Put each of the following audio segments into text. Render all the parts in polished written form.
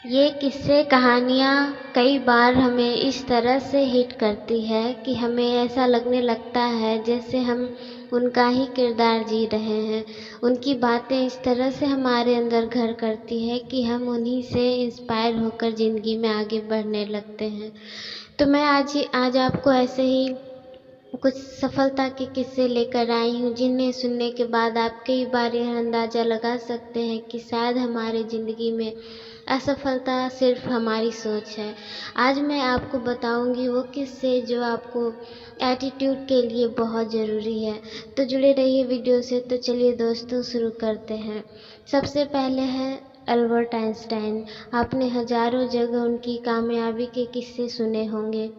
ये किस्से कहानियाँ कई बार हमें इस तरह से हिट करती है कि हमें ऐसा लगने लगता है जैसे हम उनका ही किरदार जी रहे हैं। उनकी बातें इस तरह से हमारे अंदर घर करती है कि हम उन्हीं से इंस्पायर होकर ज़िंदगी में आगे बढ़ने लगते हैं। तो मैं आज आपको ऐसे ही कुछ सफलता के किस्से लेकर आई हूँ, जिन्हें सुनने के बाद आप कई बार यह अंदाज़ा लगा सकते हैं कि शायद हमारी ज़िंदगी में असफलता सिर्फ हमारी सोच है। आज मैं आपको बताऊंगी वो किस्से जो आपको एटीट्यूड के लिए बहुत ज़रूरी है। तो जुड़े रहिए वीडियो से। तो चलिए दोस्तों, शुरू करते हैं। सबसे पहले है अल्बर्ट आइंस्टाइन। आपने हजारों जगह उनकी कामयाबी के किस्से सुने होंगे,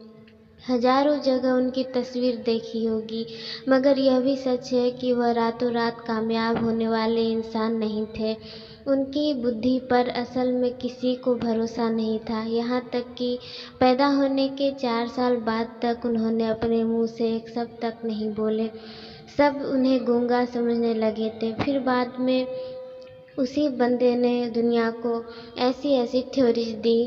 हजारों जगह उनकी तस्वीर देखी होगी, मगर यह भी सच है कि वह रातों रात कामयाब होने वाले इंसान नहीं थे। उनकी बुद्धि पर असल में किसी को भरोसा नहीं था। यहाँ तक कि पैदा होने के 4 साल बाद तक उन्होंने अपने मुंह से एक शब्द तक नहीं बोले। सब उन्हें गूंगा समझने लगे थे। फिर बाद में उसी बंदे ने दुनिया को ऐसी ऐसी थ्योरीज दी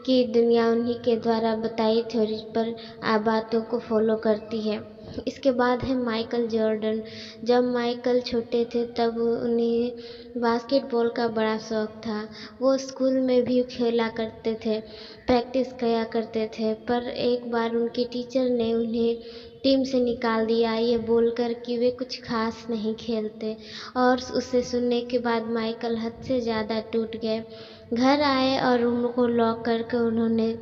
कि दुनिया उन्हीं के द्वारा बताई थ्योरीज पर बातों को फॉलो करती है। इसके बाद है माइकल जॉर्डन। जब माइकल छोटे थे तब उन्हें बास्केटबॉल का बड़ा शौक था। वो स्कूल में भी खेला करते थे, प्रैक्टिस किया करते थे, पर एक बार उनके टीचर ने उन्हें टीम से निकाल दिया, ये बोलकर कि वे कुछ खास नहीं खेलते। और उसे सुनने के बाद माइकल हद से ज़्यादा टूट गए। घर आए और रूम को लॉक करके उन्होंने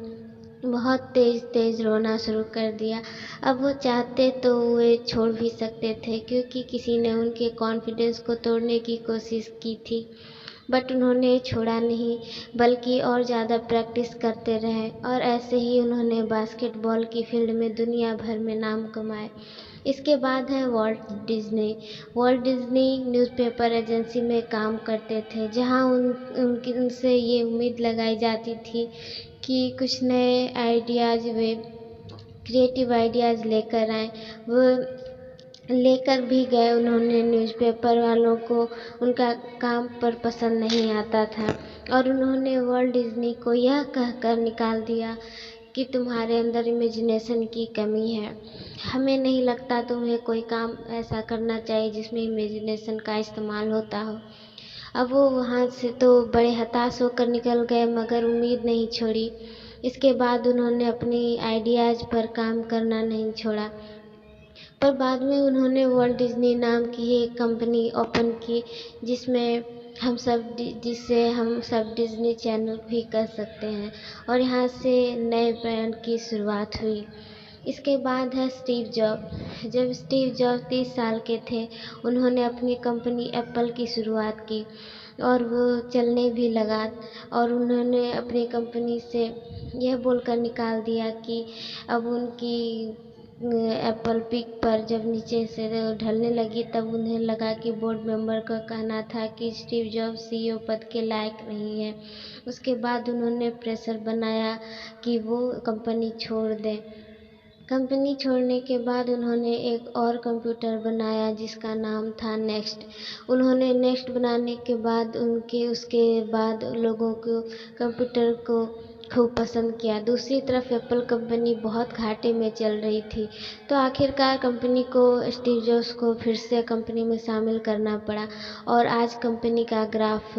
बहुत तेज़ तेज़ रोना शुरू कर दिया। अब वो चाहते तो वे छोड़ भी सकते थे, क्योंकि किसी ने उनके कॉन्फिडेंस को तोड़ने की कोशिश की थी, बट उन्होंने छोड़ा नहीं, बल्कि और ज़्यादा प्रैक्टिस करते रहे। और ऐसे ही उन्होंने बास्केटबॉल की फील्ड में दुनिया भर में नाम कमाए। इसके बाद है Walt Disney. Walt Disney newspaper agency में काम करते थे, जहां उनसे ये उम्मीद लगाई जाती थी कि कुछ नए आइडियाज़ वे क्रिएटिव आइडियाज़ लेकर आए। वो लेकर भी गए। उन्होंने न्यूज़पेपर वालों को उनका काम पर पसंद नहीं आता था, और उन्होंने वर्ल्ड डिज्नी को यह कहकर निकाल दिया कि तुम्हारे अंदर इमेजिनेशन की कमी है, हमें नहीं लगता तुम्हें कोई काम ऐसा करना चाहिए जिसमें इमेजिनेशन का इस्तेमाल होता हो। अब वो वहाँ से तो बड़े हताश होकर निकल गए, मगर उम्मीद नहीं छोड़ी। इसके बाद उन्होंने अपनी आइडियाज़ पर काम करना नहीं छोड़ा, पर बाद में उन्होंने वर्ल्ड डिज्नी नाम की एक कंपनी ओपन की, जिससे हम सब डिज्नी चैनल भी कर सकते हैं, और यहाँ से नए ब्रांड की शुरुआत हुई। इसके बाद है स्टीव जॉब। जब स्टीव जॉब 30 साल के थे, उन्होंने अपनी कंपनी एप्पल की शुरुआत की, और वो चलने भी लगा। और उन्होंने अपनी कंपनी से यह बोलकर निकाल दिया कि अब उनकी एप्पल पिक पर जब नीचे से ढलने लगी, तब उन्हें लगा कि बोर्ड मेंबर का कहना था कि स्टीव जॉब्स सीईओ पद के लायक नहीं है। उसके बाद उन्होंने प्रेशर बनाया कि वो कंपनी छोड़ दें। कंपनी छोड़ने के बाद उन्होंने एक और कंप्यूटर बनाया जिसका नाम था नेक्स्ट। उन्होंने नेक्स्ट बनाने के बाद उसके बाद लोगों को कंप्यूटर को खूब पसंद किया। दूसरी तरफ एप्पल कंपनी बहुत घाटे में चल रही थी, तो आखिरकार कंपनी को स्टीव जॉब्स को फिर से कंपनी में शामिल करना पड़ा, और आज कंपनी का ग्राफ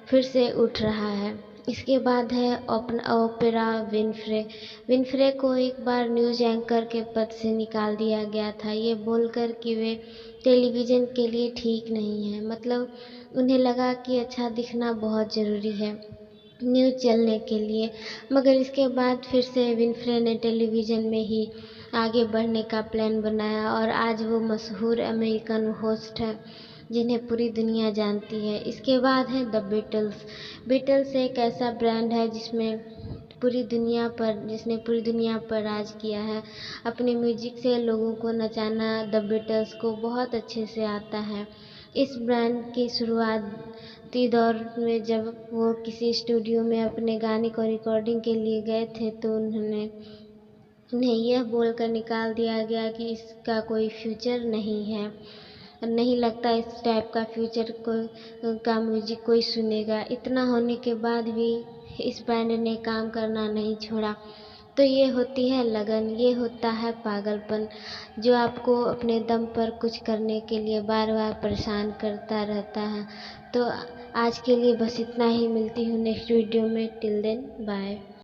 फिर से उठ रहा है। इसके बाद है ओपरा विनफ्रे। विनफ्रे को एक बार न्यूज़ एंकर के पद से निकाल दिया गया था, ये बोलकर कि वे टेलीविज़न के लिए ठीक नहीं है। मतलब उन्हें लगा कि अच्छा दिखना बहुत ज़रूरी है न्यूज़ चलने के लिए। मगर इसके बाद फिर से विनफ्रे ने टेलीविज़न में ही आगे बढ़ने का प्लान बनाया, और आज वो मशहूर अमेरिकन होस्ट हैं जिन्हें पूरी दुनिया जानती है। इसके बाद है द बीटल्स। बीटल्स एक ऐसा ब्रांड है जिसने पूरी दुनिया पर राज किया है। अपने म्यूजिक से लोगों को नचाना द बीटल्स को बहुत अच्छे से आता है। इस ब्रांड की शुरुआती दौर में जब वो किसी स्टूडियो में अपने गाने को रिकॉर्डिंग के लिए गए थे, तो उन्हें यह बोलकर निकाल दिया गया कि इसका कोई फ्यूचर नहीं है, नहीं लगता इस टाइप का फ्यूचर का म्यूजिक कोई सुनेगा। इतना होने के बाद भी इस बैंड ने काम करना नहीं छोड़ा। तो ये होती है लगन, ये होता है पागलपन, जो आपको अपने दम पर कुछ करने के लिए बार बार परेशान करता रहता है। तो आज के लिए बस इतना ही, मिलती हूँ नेक्स्ट वीडियो में। Till then bye.